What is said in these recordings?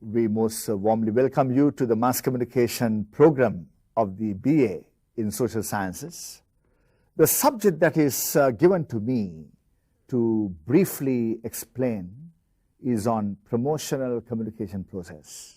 we most warmly welcome you to the Mass Communication program of the BA in Social Sciences. The subject that is given to me to briefly explain is on promotional communication process.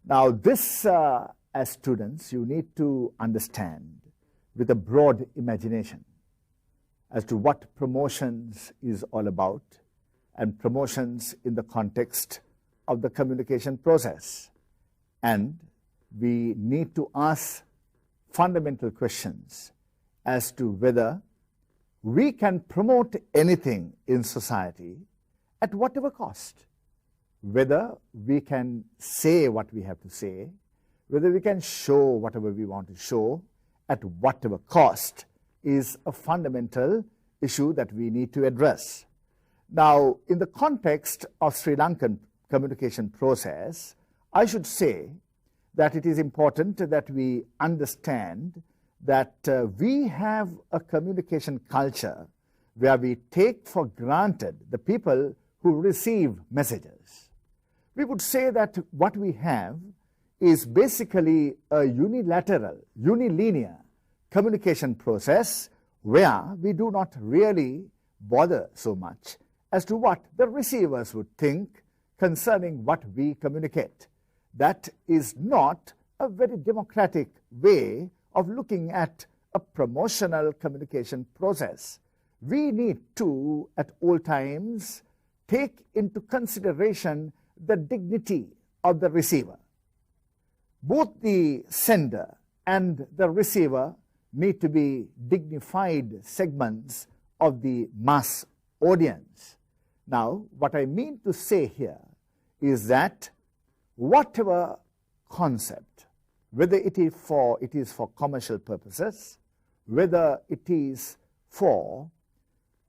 Now this, as students, you need to understand with a broad imagination as to what promotions is all about, and promotions in the context of the communication process. And we need to ask fundamental questions as to whether we can promote anything in society at whatever cost, whether we can say what we have to say, whether we can show whatever we want to show at whatever cost is a fundamental issue that we need to address. Now, in the context of Sri Lankan communication process, I should say that it is important that we understand that we have a communication culture where we take for granted the people who receive messages. We would say that what we have is basically a unilateral, unilinear communication process where we do not really bother so much as to what the receivers would think concerning what we communicate. That is not a very democratic way of looking at a promotional communication process. We need to, at all times, take into consideration the dignity of the receiver. Both the sender and the receiver need to be dignified segments of the mass audience. Now, what I mean to say here is that whatever concept, whether it is for commercial purposes, whether it is for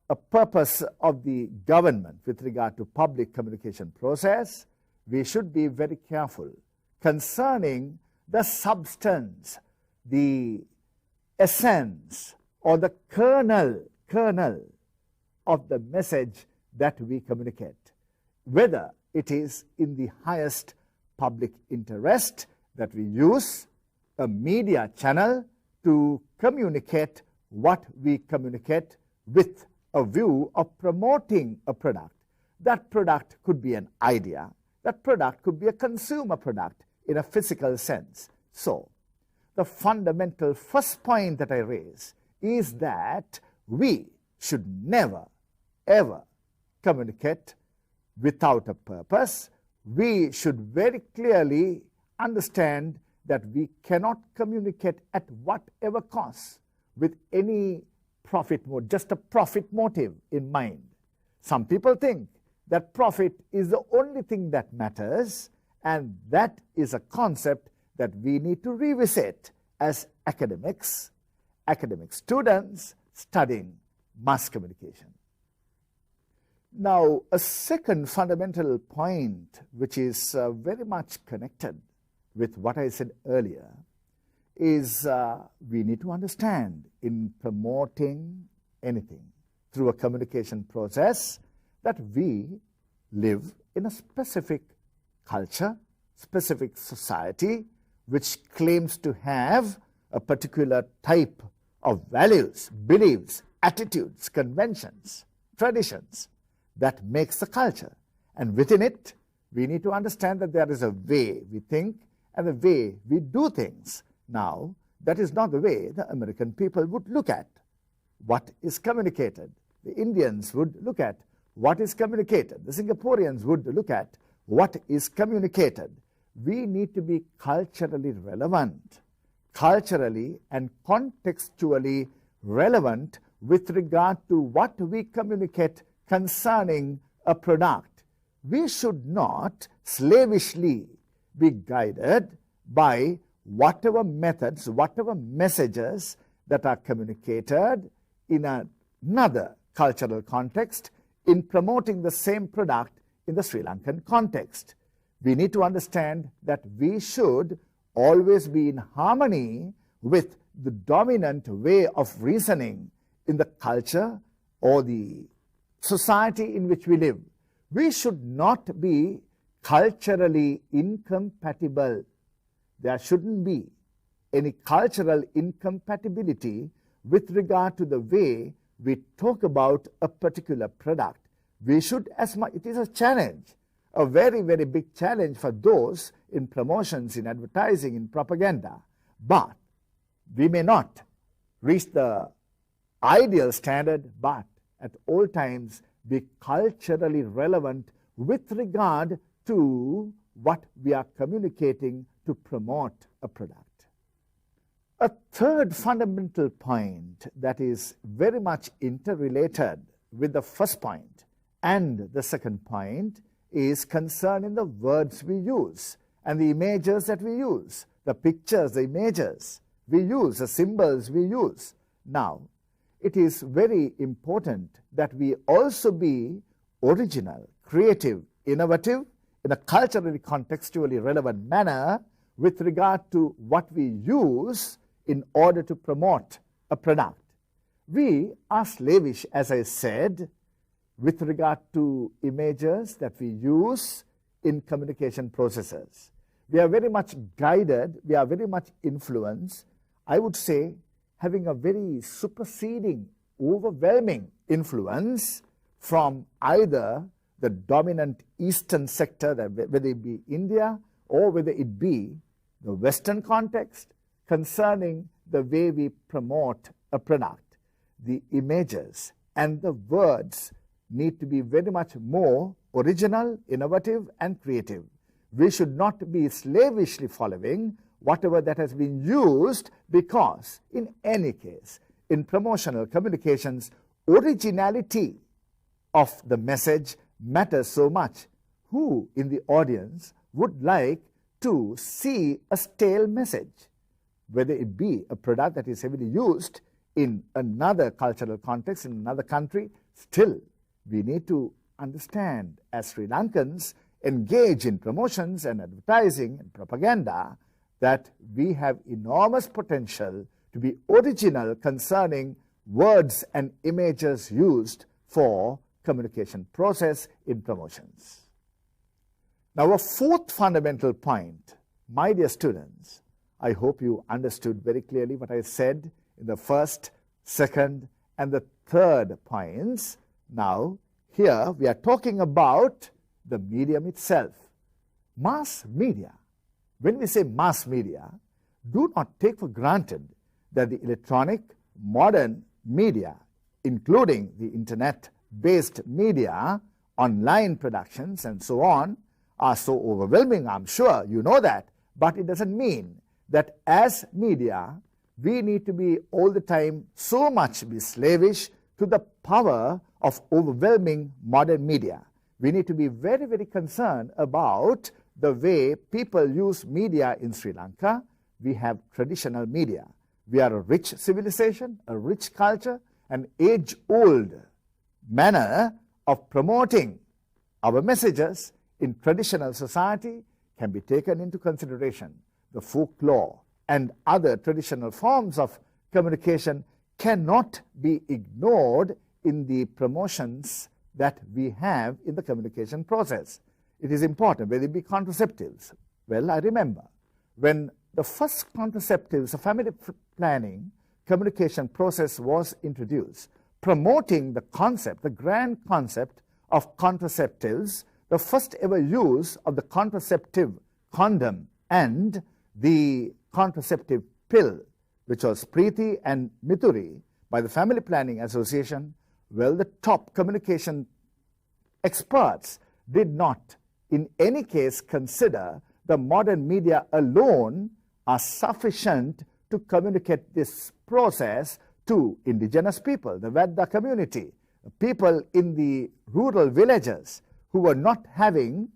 a purpose of the government with regard to public communication process, we should be very careful concerning the substance, the essence, or the kernel of the message that we communicate, whether it is in the highest public interest that we use a media channel to communicate what we communicate with a view of promoting a product. That product could be an idea. That product could be a consumer product in a physical sense. So, the fundamental first point that I raise is that we should never, ever communicate without a purpose. We should very clearly understand that we cannot communicate at whatever cost with any profit motive, just a profit motive in mind. Some people think that profit is the only thing that matters, and that is a concept that we need to revisit as academic students studying mass communication. Now, a second fundamental point which is very much connected with what I said earlier is we need to understand in promoting anything through a communication process that we live in a specific culture, specific society, which claims to have a particular type of values, beliefs, attitudes, conventions, traditions that makes the culture. And within it, we need to understand that there is a way we think and a way we do things. Now, that is not the way the American people would look at what is communicated. The Indians would look at what is communicated. The Singaporeans would look at what is communicated. We need to be culturally relevant, culturally and contextually relevant with regard to what we communicate concerning a product. We should not slavishly be guided by whatever methods, whatever messages that are communicated in another cultural context in promoting the same product in the Sri Lankan context. We need to understand that we should always be in harmony with the dominant way of reasoning in the culture or the society in which we live. We should not be culturally incompatible. There shouldn't be any cultural incompatibility with regard to the way we talk about a particular product. We should, as much, it is a challenge, a very, very big challenge for those in promotions, in advertising, in propaganda. But we may not reach the ideal standard, but at all times be culturally relevant with regard to what we are communicating to promote a product. A third fundamental point that is very much interrelated with the first point and the second point is concerning the words we use and the images that we use, the pictures, the images we use, the symbols we use. Now, it is very important that we also be original, creative, innovative in a culturally contextually relevant manner with regard to what we use in order to promote a product. We are slavish, as I said, with regard to images that we use in communication processes. We are very much guided, we are very much influenced, I would say, having a very superseding, overwhelming influence from either the dominant eastern sector, whether it be India or whether it be the Western context, concerning the way we promote a product. The images and the words need to be very much more original, innovative, and creative. We should not be slavishly following whatever that has been used, because in any case, in promotional communications, originality of the message matters so much. Who in the audience would like to see a stale message? Whether it be a product that is heavily used in another cultural context, in another country, still we need to understand, as Sri Lankans engage in promotions and advertising and propaganda, that we have enormous potential to be original concerning words and images used for communication process in promotions. Now, a fourth fundamental point, my dear students, I hope you understood very clearly what I said in the first, second, and the third points. Now, here we are talking about the medium itself. Mass media. When we say mass media, do not take for granted that the electronic modern media, including the internet-based media, online productions, and so on, are so overwhelming. I'm sure you know that, but it doesn't mean that as media, we need to be all the time so much be slavish to the power of overwhelming modern media. We need to be very, very concerned about the way people use media in Sri Lanka. We have traditional media. We are a rich civilization, a rich culture, an age-old manner of promoting our messages in traditional society can be taken into consideration. The folklore and other traditional forms of communication cannot be ignored in the promotions that we have in the communication process. It is important, whether it be contraceptives. Well, I remember when the first contraceptives, the family planning communication process was introduced, promoting the concept, the grand concept of contraceptives, the first ever use of the contraceptive condom and the contraceptive pill, which was Preeti and Mithuri by the Family Planning Association. Well, the top communication experts did not in any case consider the modern media alone are sufficient to communicate this process to indigenous people, the Vedda community, people in the rural villages who were not having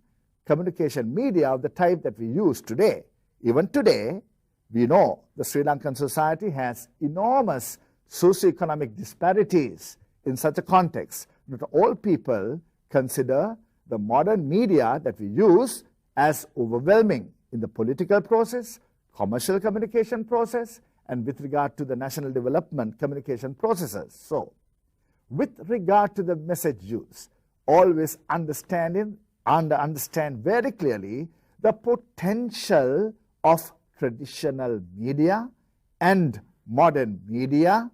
communication media of the type that we use today. Even today, we know the Sri Lankan society has enormous socioeconomic disparities in such a context. Not all people consider the modern media that we use as overwhelming in the political process, commercial communication process, and with regard to the national development communication processes. So, with regard to the message use, always understanding understand very clearly the potential of traditional media and modern media.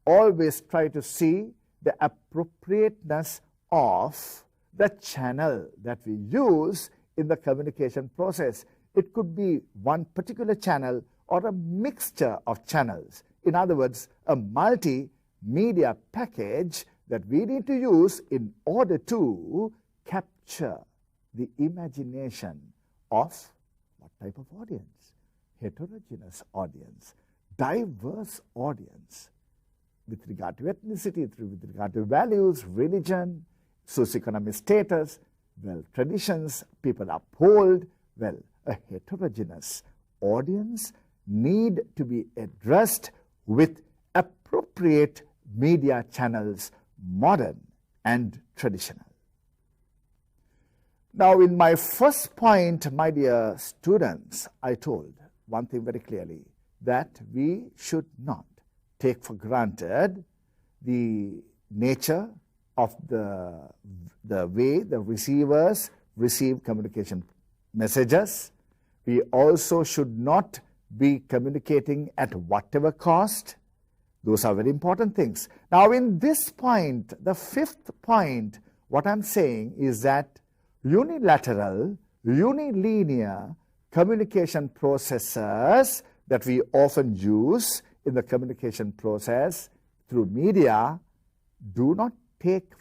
Always try to see the appropriateness of the channel that we use in the communication process. It could be one particular channel or a mixture of channels. In other words, a multimedia package that we need to use in order to capture the imagination of what type of audience? Heterogeneous audience, diverse audience, with regard to ethnicity, with regard to values, religion, socioeconomic status, well, traditions people uphold. Well, a heterogeneous audience need to be addressed with appropriate media channels, modern and traditional. Now, in my first point, my dear students, I told one thing very clearly, that we should not take for granted the nature of the way the receivers receive communication messages. We also should not be communicating at whatever cost. Those are very important things. Now, in this point, the fifth point, what I'm saying is that unilateral, unilinear communication processes that we often use in the communication process through media do not take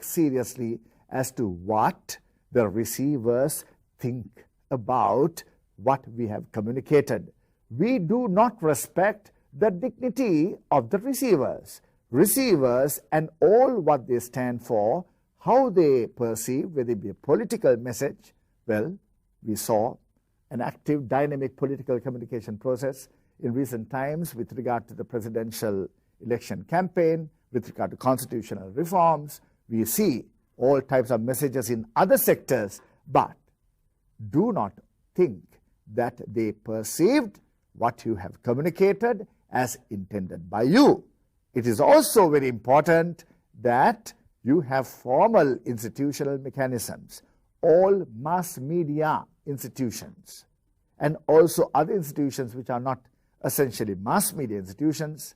seriously as to what the receivers think about what we have communicated. We do not respect the dignity of the receivers and all what they stand for, how they perceive, whether it be a political message. Well, we saw an active, dynamic political communication process in recent times with regard to the presidential election campaign, with regard to constitutional reforms. We see all types of messages in other sectors, but do not think that they perceived what you have communicated as intended by you. It is also very important that you have formal institutional mechanisms. All mass media institutions and also other institutions which are not essentially mass media institutions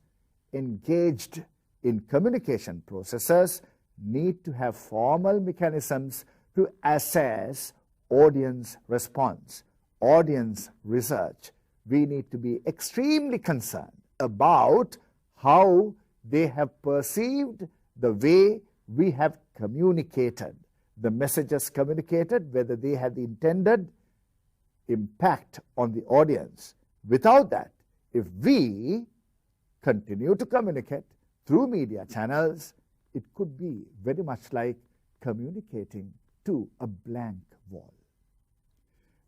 engaged in communication processes need to have formal mechanisms to assess audience response, audience research. We need to be extremely concerned about how they have perceived the way we have communicated, the messages communicated, whether they had the intended impact on the audience. Without that, if we continue to communicate through media channels, it could be very much like communicating to a blank wall.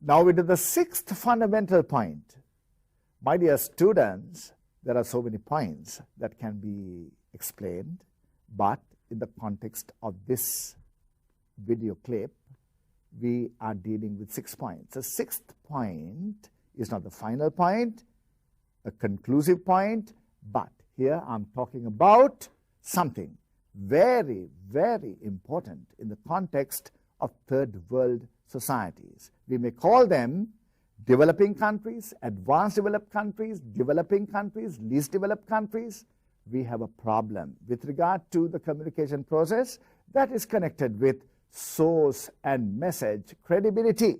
Now, into the sixth fundamental point. My dear students, there are so many points that can be explained, but in the context of this video clip, we are dealing with 6 points. The sixth point is not the final point, a conclusive point, but here I'm talking about something very, very important in the context of third world societies. We may call them developing countries, advanced developed countries, developing countries, least developed countries. We have a problem with regard to the communication process that is connected with source and message credibility.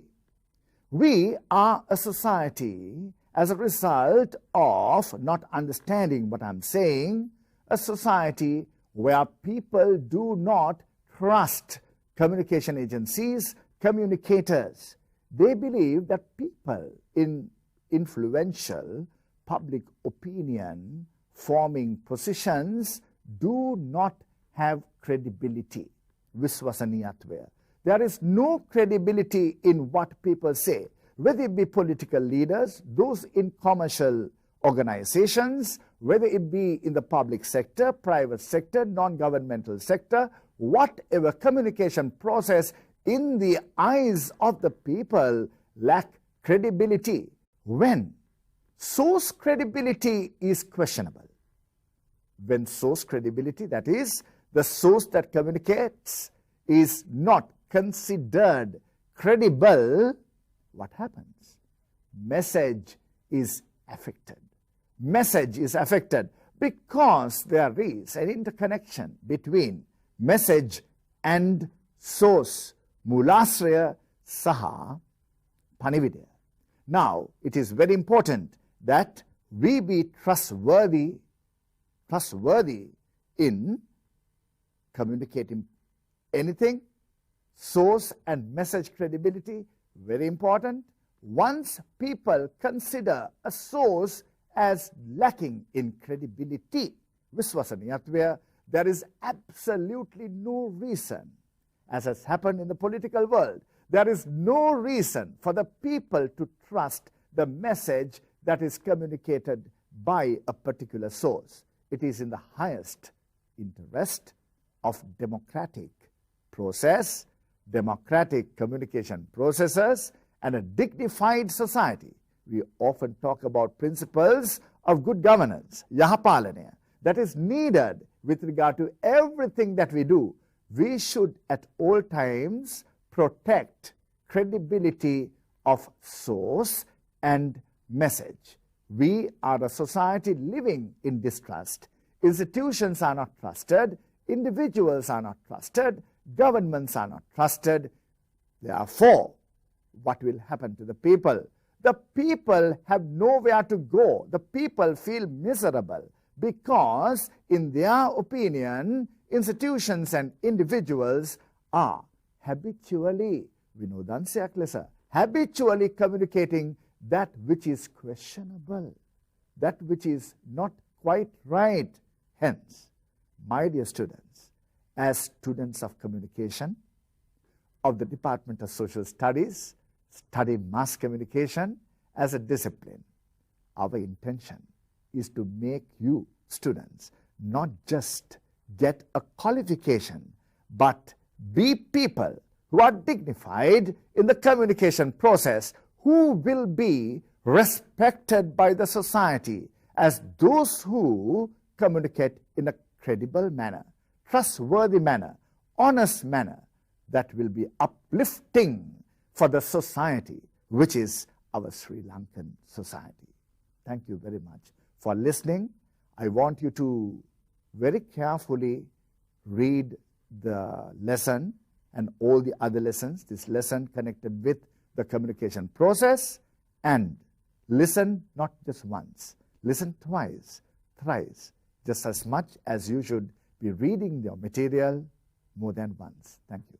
We are a society, as a result of not understanding what I'm saying, a society where people do not trust communication agencies, communicators. They believe that people in influential public opinion forming positions do not have credibility. Viswasaniyatva. There is no credibility in what people say, whether it be political leaders, those in commercial organizations, whether it be in the public sector, private sector, non-governmental sector, whatever communication process in the eyes of the people lack credibility when source credibility is questionable. When source credibility, that is, the source that communicates, is not considered credible, what happens? Message is affected. Message is affected because there is an interconnection between message and source. Mulasraya saha panividaya. Now, it is very important that we be trustworthy in communicating anything. Source and message credibility, very important. Once people consider a source as lacking in credibility, viswasaniyatva, there is absolutely no reason, as has happened in the political world, there is no reason for the people to trust the message that is communicated by a particular source. It is in the highest interest of democratic process, democratic communication processes, and a dignified society. We often talk about principles of good governance, yahapalanaya, that is needed with regard to everything that we do. We should at all times protect credibility of source and message. We are a society living in distrust. Institutions are not trusted. Individuals are not trusted. Governments are not trusted. Therefore, what will happen to the people? The people have nowhere to go. The people feel miserable because, in their opinion, institutions and individuals are habitually communicating that which is questionable, that which is not quite right. Hence, my dear students, as students of communication of the Department of Social Studies, study mass communication as a discipline. Our intention is to make you students not just get a qualification, but be people who are dignified in the communication process, who will be respected by the society as those who communicate in a credible manner, trustworthy manner, honest manner, that will be uplifting for the society, which is our Sri Lankan society. Thank you very much for listening. I want you to very carefully read the lesson and all the other lessons, this lesson connected with the communication process, and listen not just once, listen twice, thrice, just as much as you should be reading your material more than once. Thank you.